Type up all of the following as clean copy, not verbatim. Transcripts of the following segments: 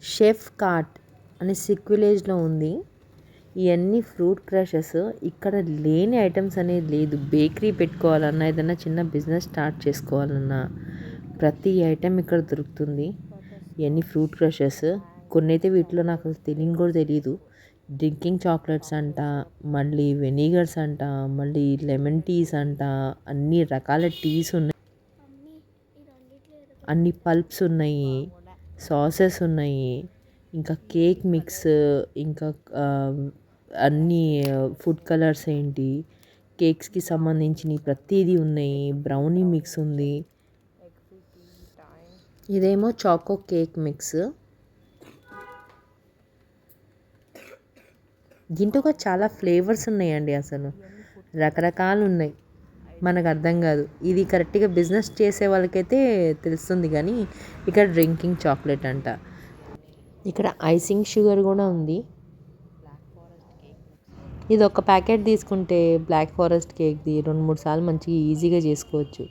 Chef cart అని sick విలేజ్లో ఉంది. ఇవన్నీ ఫ్రూట్ క్రషెస్. ఇక్కడ లేని ఐటమ్స్ అనేది లేదు. బేకరీ పెట్టుకోవాలన్నా ఏదైనా చిన్న బిజినెస్ స్టార్ట్ చేసుకోవాలన్నా ప్రతి ఐటెం ఇక్కడ దొరుకుతుంది. ఇవన్నీ ఫ్రూట్ క్రషెస్. కొన్ని అయితే వీటిలో నాకు అసలు తెలియని కూడా తెలియదు. డ్రింకింగ్ చాక్లెట్స్ అంట, మళ్ళీ వెనిగర్స్ అంట, మళ్ళీ లెమన్ టీస్ అంట, అన్ని రకాల టీస్ ఉన్నాయి, అన్ని పల్ప్స్ ఉన్నాయి, సాసెస్ ఉన్నాయి, ఇంకా కేక్ మిక్స్, ఇంకా అన్ని ఫుడ్ కలర్స్ ఏంటి, కేక్స్కి సంబంధించినవి ప్రతిదీ ఉన్నాయి. బ్రౌనీ మిక్స్ ఉంది. ఇదేమో చాకో కేక్ మిక్స్. దీంట్లో కూడా చాలా ఫ్లేవర్స్ ఉన్నాయండి. అసలు రకరకాలు ఉన్నాయి. మనకు అర్థం కాదు. ఇది కరెక్ట్గా బిజినెస్ చేసే వాళ్ళకైతే తెలుస్తుంది. కానీ ఇక్కడ డ్రింకింగ్ చాక్లెట్ అంట. ఇక్కడ ఐసింగ్ షుగర్ కూడా ఉంది. ఇది ఒక ప్యాకెట్ తీసుకుంటే బ్లాక్ ఫారెస్ట్ కేక్ది 2-3 సార్లు మంచిగా ఈజీగా చేసుకోవచ్చు.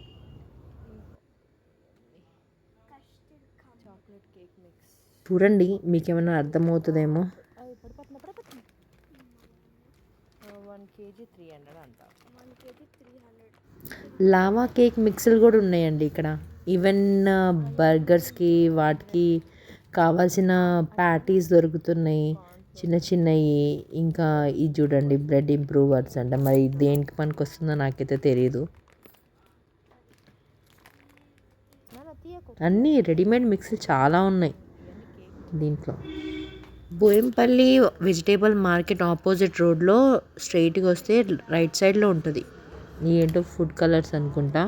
చూడండి, మీకు ఏమైనా అర్థమవుతుందేమో. 1 kg 300 అంట. లావా కేక్ మిక్స్లు కూడా ఉన్నాయండి ఇక్కడ. ఈవెన్ బర్గర్స్కి వాటికి కావాల్సిన ప్యాటీస్ దొరుకుతున్నాయి, చిన్న చిన్నవి. ఇంకా ఇది చూడండి, బ్రెడ్ ఇంప్రూవర్స్ అంట. మరి దేనికి పనికి వస్తుందో నాకైతే తెలియదు. అన్నీ రెడీమేడ్ మిక్స్లు చాలా ఉన్నాయి దీంట్లో. బోయంపల్లి వెజిటేబుల్ మార్కెట్ ఆపోజిట్ రోడ్లో స్ట్రైట్గా వస్తే రైట్ సైడ్లో ఉంటుంది. ఏంటో ఫుడ్ కలర్స్ అనుకుంటా,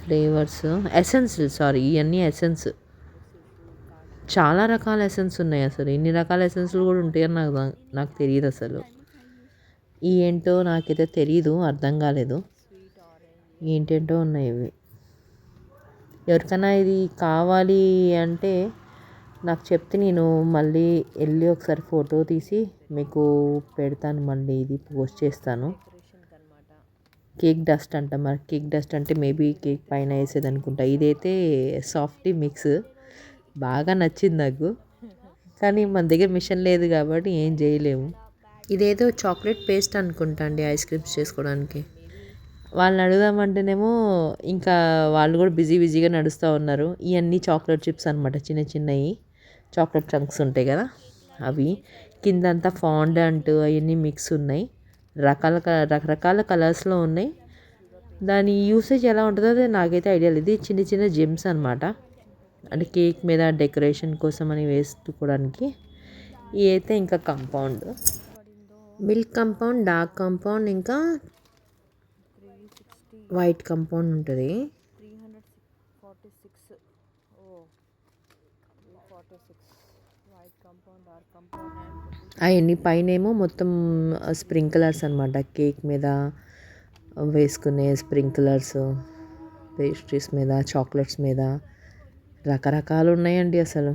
ఫ్లేవర్స్, ఎసెన్స్. సారీ, ఇవన్నీ ఎసెన్స్. చాలా రకాల ఎసెన్స్ ఉన్నాయి. అసలు ఇన్ని రకాల ఎసెన్స్లు కూడా ఉంటాయని నాకు తెలియదు అసలు. ఏంటో నాకైతే తెలీదు, అర్థం కాలేదు. ఏంటేంటో ఉన్నాయి ఇవి. ఎవరికైనా ఇది కావాలి అంటే నాకు చెప్తే నేను మళ్ళీ వెళ్ళి ఒకసారి ఫోటో తీసి మీకు పెడతాను. మళ్ళీ ఇది పోస్ట్ చేస్తాను. కేక్ డస్ట్ అంట. మరి కేక్ డస్ట్ అంటే మేబీ కేక్ పైన వేసేది అనుకుంటా. ఇదైతే సాఫ్టీ మిక్స్. బాగా నచ్చింది నాకు. కానీ మన దగ్గర మిషన్ లేదు కాబట్టి ఏం చేయలేము. ఇదేదో చాక్లెట్ పేస్ట్ అనుకుంటా అండి, ఐస్ క్రీమ్స్ చేసుకోవడానికి. వాళ్ళని అడుగుదామంటేనేమో ఇంకా వాళ్ళు కూడా బిజీగా నడుస్తూ ఉన్నారు. ఇవన్నీ చాక్లెట్ చిప్స్ అనమాట, చిన్న చిన్నవి చాక్లెట్ చంక్స్ ఉంటాయి కదా అవి. కిందంతా ఫాండంట్ అవన్నీ మిక్స్ ఉన్నాయి. రకరకాల కలర్స్లో ఉన్నాయి. దాని యూసేజ్ ఎలా ఉంటుందో అది నాకైతే ఐడియా లేదు. చిన్న చిన్న జెమ్స్ అనమాట, అంటే కేక్ మీద డెకరేషన్ కోసం అని వేసుకోవడానికి. ఇవి అయితే ఇంకా compound, milk compound, dark compound, ఇంకా వైట్ కంపౌండ్ ఉంటుంది. అవన్నీ పైన ఏమో మొత్తం స్ప్రింక్లర్స్ అనమాట, కేక్ మీద వేసుకునే స్ప్రింక్లర్స్, పేస్ట్రీస్ మీద, చాక్లెట్స్ మీద రకరకాలు ఉన్నాయండి. అసలు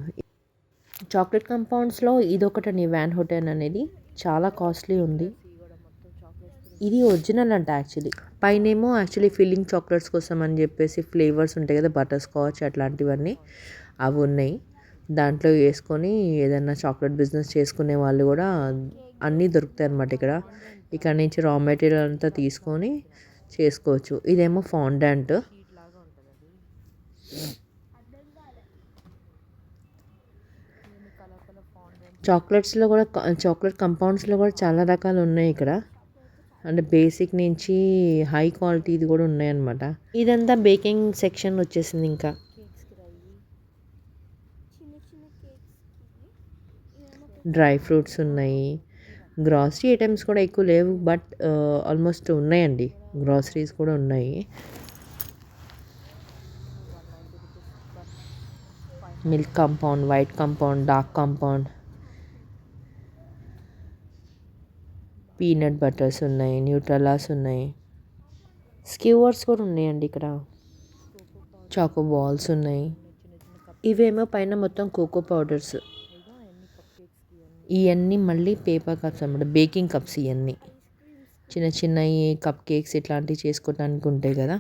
చాక్లెట్ కంపౌండ్స్లో ఇదొకటండి, వ్యాన్ హోటెల్ అనేది చాలా కాస్ట్లీ ఉంది. ఇది ఒరిజినల్ అంట యాక్చువల్లీ. పైనేమో యాక్చువల్లీ ఫిల్లింగ్ చాక్లెట్స్ కోసం అని చెప్పేసి ఫ్లేవర్స్ ఉంటాయి కదా, బటర్ స్కాచ్ అట్లాంటివన్నీ అవి ఉన్నాయి. దాంట్లో వేసుకొని ఏదైనా చాక్లెట్ బిజినెస్ చేసుకునే వాళ్ళు కూడా అన్నీ దొరుకుతాయి అన్నమాట ఇక్కడ. ఇక్కడ నుంచి రా మెటీరియల్ అంతా తీసుకొని చేసుకోవచ్చు. ఇదేమో ఫాండంట్. చాక్లెట్స్లో కూడా, చాక్లెట్ కంపౌండ్స్లో కూడా చాలా రకాలు ఉన్నాయి ఇక్కడ. అంటే బేసిక్ నుంచి హై క్వాలిటీది కూడా ఉన్నాయన్నమాట. ఇదంతా బేకింగ్ సెక్షన్ వచ్చేసింది. ఇంకా డ్రై ఫ్రూట్స్ ఉన్నాయి. గ్రాసరీ ఐటమ్స్ కూడా ఎక్కువ లేవు, బట్ ఆల్మోస్ట్ ఉన్నాయండి. గ్రాసరీస్ కూడా ఉన్నాయి. Milk compound, white compound, dark compound, peanut butters ఉన్నాయి, న్యూట్రలాస్ ఉన్నాయి, స్క్యూవర్స్ కూడా ఉన్నాయండి ఇక్కడ. చాకో బాల్స్ ఉన్నాయి. ఇవేమో పైన మొత్తం కోకో పౌడర్స్. ఇవన్నీ మళ్ళీ పేపర్ కప్స్ అన్నమాట, బేకింగ్ కప్స్. ఇవన్నీ చిన్న చిన్నవి కప్ కేక్స్ ఇట్లాంటివి చేసుకోవడానికి ఉంటాయి కదా.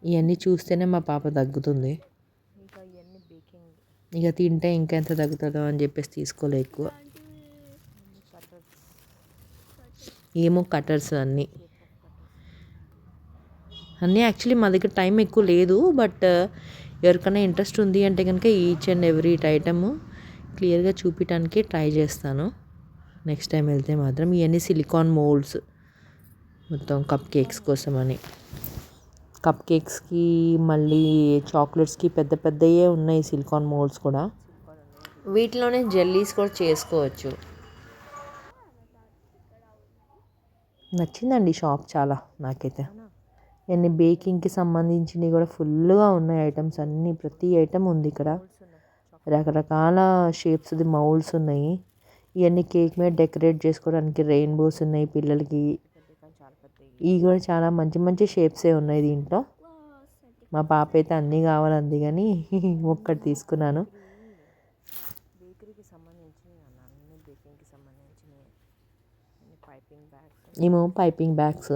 ఇవన్నీ చూస్తేనే మా పాప తగ్గుతుంది. ఇక తింటే ఇంకెంత తగ్గుతుందో అని చెప్పేసి తీసుకోలే ఎక్కువ. ఏమో కటర్స్ అన్నీ యాక్చువల్లీ మా దగ్గర టైం ఎక్కువ లేదు. బట్ ఎవరికైనా ఇంట్రెస్ట్ ఉంది అంటే కనుక ఈచ్ అండ్ ఎవ్రీ ఐటమ్ క్లియర్గా చూపించడానికి ట్రై చేస్తాను నెక్స్ట్ టైం వెళ్తే మాత్రం. ఇవన్నీ సిలికాన్ మోల్డ్స్ మొత్తం కప్ కేక్స్ కోసమని. కప్ కేక్స్కి మళ్ళీ చాక్లెట్స్కి పెద్ద పెద్దయే ఉన్నాయి సిలికాన్ మోల్డ్స్ కూడా. వీటిలోనే జెల్లీస్ కూడా చేసుకోవచ్చు. నచ్చిందండి షాప్ చాలా నాకైతే. ఇవన్నీ బేకింగ్కి సంబంధించినవి కూడా ఫుల్గా ఉన్నాయి ఐటమ్స్ అన్నీ. ప్రతి ఐటమ్ ఉంది ఇక్కడ. రకరకాల షేప్స్ది మౌల్డ్స్ ఉన్నాయి. ఇవన్నీ కేక్ మీద డెకరేట్ చేసుకోవడానికి రెయిన్బోస్ ఉన్నాయి పిల్లలకి. ఇవి కూడా చాలా మంచి మంచి షేప్సే ఉన్నాయి దీంట్లో. మా పాప అయితే అన్నీ కావాలంది కానీ ఒక్కటి తీసుకున్నాను. ఏమో పైపింగ్ బ్యాగ్స్.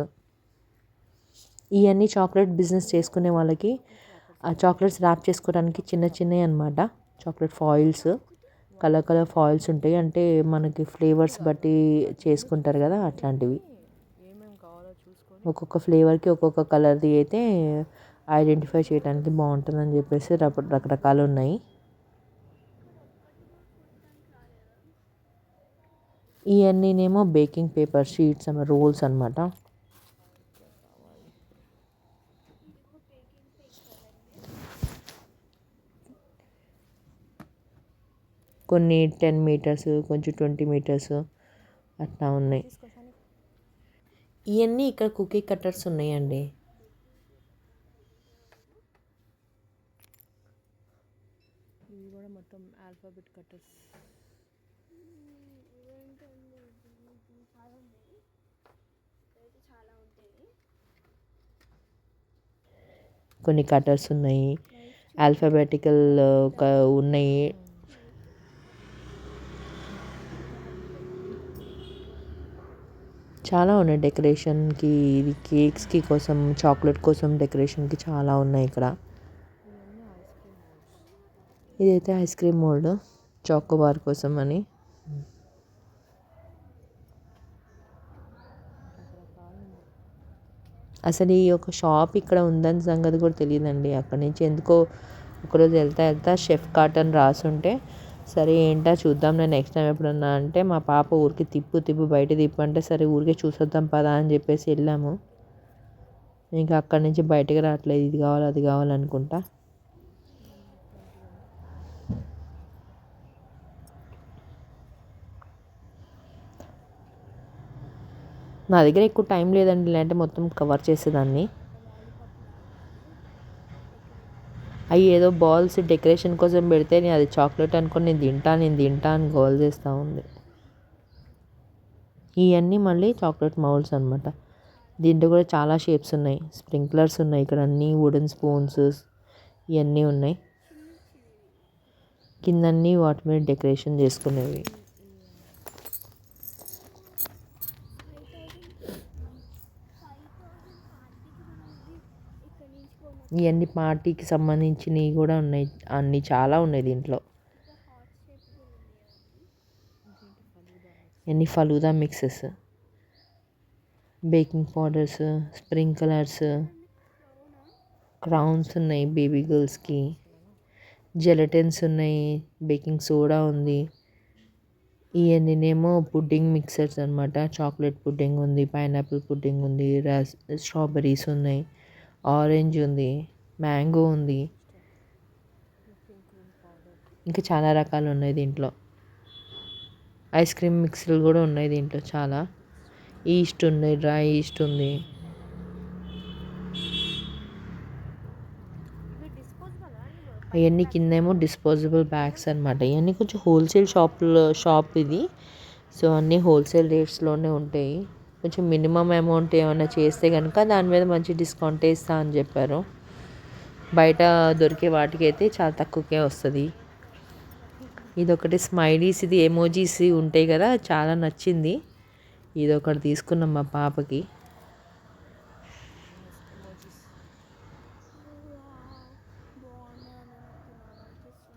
ఇవన్నీ చాక్లెట్ బిజినెస్ చేసుకునే వాళ్ళకి ఆ చాక్లెట్స్ ర్యాప్ చేసుకోవడానికి చిన్న చిన్నవి అనమాట. చాక్లెట్ ఫాయిల్స్, కలర్ ఫాయిల్స్ ఉంటాయి. అంటే మనకి ఫ్లేవర్స్ బట్టి చేసుకుంటారు కదా అట్లాంటివి. ఒక్కొక్క ఫ్లేవర్కి ఒక్కొక్క కలర్ది అయితే ఐడెంటిఫై చేయడానికి బాగుంటుందని చెప్పేసి రకరకాలు ఉన్నాయి. ఇవన్నీనేమో బేకింగ్ పేపర్ షీట్స్ రోల్స్ అనమాట. కొన్ని 10 మీటర్స్, కొంచెం 20 మీటర్స్ అట్లా ఉన్నాయి. ఇవన్నీ ఇక్కడ కుకీ కట్టర్స్ ఉన్నాయండి. ఇవి కూడా మొత్తం ఆల్ఫాబెట్ కట్టర్స్. కొన్ని కటర్స్ ఉన్నాయి, ఆల్ఫాబెటికల్ ఉన్నాయి. చాలా ఉన్నాయి డెకరేషన్కి, ఇది కేక్స్కి కోసం, చాక్లెట్ కోసం డెకరేషన్కి చాలా ఉన్నాయి ఇక్కడ. ఇదైతే ఐస్ క్రీమ్ మోల్డ్ చాకోబార్ కోసం అని. అసలు ఈ యొక్క షాప్ ఇక్కడ ఉందని సంగతి కూడా తెలియదండి. అక్కడి నుంచి ఎందుకో ఒకరోజు వెళ్తా షెఫ్ కార్ట్ అని రాసుంటే సరే ఏంటా చూద్దాం నేను నెక్స్ట్ టైం ఎప్పుడన్నా అంటే మా పాప ఊరికి తిప్పు బయట తిప్పు అంటే సరే ఊరికే చూసొద్దాం పదా అని చెప్పేసి వెళ్ళాము. ఇంకా అక్కడి నుంచి బయటకు రావట్లేదు. ఇది కావాలి అది కావాలనుకుంటా. నా దగ్గర ఎక్కువ టైం లేదండి, లేదంటే మొత్తం కవర్ చేసేదాన్ని. అవి ఏదో బాల్స్ డెకరేషన్ కోసం పెడితే నేను అది చాక్లెట్ అనుకొని నేను తింటా అని గోల్ చేస్తూ ఉంది. ఇవన్నీ మళ్ళీ చాక్లెట్ మౌల్డ్స్ అనమాట. దీంట్లో కూడా చాలా షేప్స్ ఉన్నాయి. స్ప్రింక్లర్స్ ఉన్నాయి ఇక్కడ, అన్నీ వుడెన్ స్పూన్స్ ఇవన్నీ ఉన్నాయి. కిందన్నీ వాటి మీద డెకరేషన్ చేసుకునేవి. ఇవన్నీ పార్టీకి సంబంధించినవి కూడా ఉన్నాయి. అన్నీ చాలా ఉన్నాయి దీంట్లో. ఇవన్నీ falooda mixes, baking powders, sprinklers, crowns ఉన్నాయి బేబీ గర్ల్స్కి, జెలటిన్స్ ఉన్నాయి, బేకింగ్ సోడా ఉంది. ఇవన్నీనేమో పుడ్డింగ్ మిక్సర్స్ అనమాట. చాక్లెట్ పుడ్డింగ్ ఉంది, పైనాపిల్ పుడ్డింగ్ ఉంది, స్ట్రాబెర్రీస్ ఉన్నాయి, ఆరెంజ్ ఉంది, మ్యాంగో ఉంది, ఇంకా చాలా రకాలు ఉన్నాయి దీంట్లో. ఐస్ క్రీమ్ మిక్స్లు కూడా ఉన్నాయి దీంట్లో చాలా. ఈస్ట్ ఉంది, డ్రై ఈస్ట్ ఉంది. ఇవన్నీ కిందేమో డిస్పోజబుల్ బ్యాగ్స్ అనమాట. ఇవన్నీ కొంచెం హోల్సేల్ షాప్ ఇది. సో అన్నీ హోల్సేల్ రేట్స్లోనే ఉంటాయి. కొంచెం మినిమం అమౌంట్ ఏమైనా చేస్తే కనుక దాని మీద మంచి డిస్కౌంట్ ఇస్తా అని చెప్పారు. బయట దొరికే వాటికి అయితే చాలా తక్కువకే వస్తుంది. ఇదొకటి స్మైలీస్, ఇది ఎమోజీస్ ఉంటాయి కదా, చాలా నచ్చింది. ఇదొకటి తీసుకున్నాం మా పాపకి.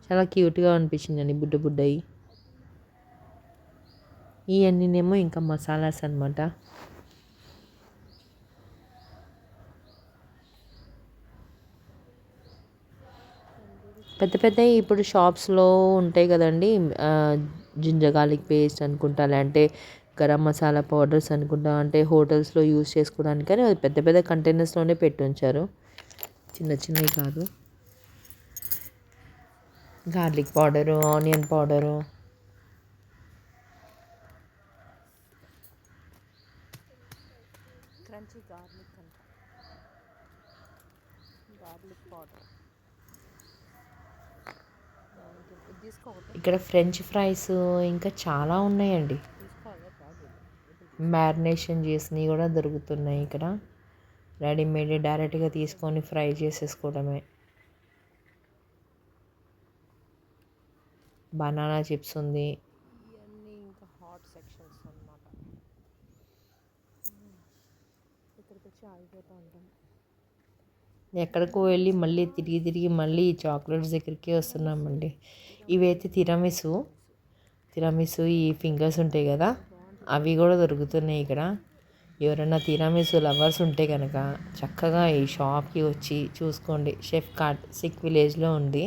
చాలా క్యూట్గా అనిపించిందండి బుడ్డ బుడ్డయి. ఇవన్నీనేమో ఇంకా మసాలాస్ అనమాట. పెద్ద పెద్దవి ఇప్పుడు షాప్స్లో ఉంటాయి కదండి. జింజర్ గార్లిక్ పేస్ట్ అనుకుంటా, లేదంటే గరం మసాలా పౌడర్స్ అనుకుంటా, అంటే హోటల్స్లో యూస్ చేసుకోవడానికి. కానీ అది పెద్ద పెద్ద కంటైనర్స్లోనే పెట్టి ఉంచారు, చిన్న చిన్నవి కాదు. Garlic powder, onion powder, crunchy garlic అంట, గార్లిక్ పౌడర్. ఇక్కడ ఫ్రెంచ్ ఫ్రైస్ ఇంకా చాలా ఉన్నాయండి. మ్యారినేషన్ చేసినవి కూడా దొరుకుతున్నాయి ఇక్కడ. రెడీమేడ్ డైరెక్ట్గా తీసుకొని ఫ్రై చేసేసుకోవడమే. బనానా చిప్స్ ఉంది. ఇవన్నీ ఇంకా హాట్ సెక్షన్స్ అన్నమాట. ఇక్కడికి వచ్చి ఆగిపోతూ ఉంటాం. ఎక్కడికో వెళ్ళి మళ్ళీ తిరిగి తిరిగి మళ్ళీ చాక్లెట్స్ దగ్గరికి వస్తున్నామండి. ఇవైతే తిరామిసు ఈ ఫింగర్స్ ఉంటాయి కదా, అవి కూడా దొరుకుతున్నాయి ఇక్కడ. ఎవరైనా తిరామిసు లవర్స్ ఉంటే కనుక చక్కగా ఈ షాప్కి వచ్చి చూసుకోండి. షెఫ్ కార్ట్ సిక్ విలేజ్లో ఉంది.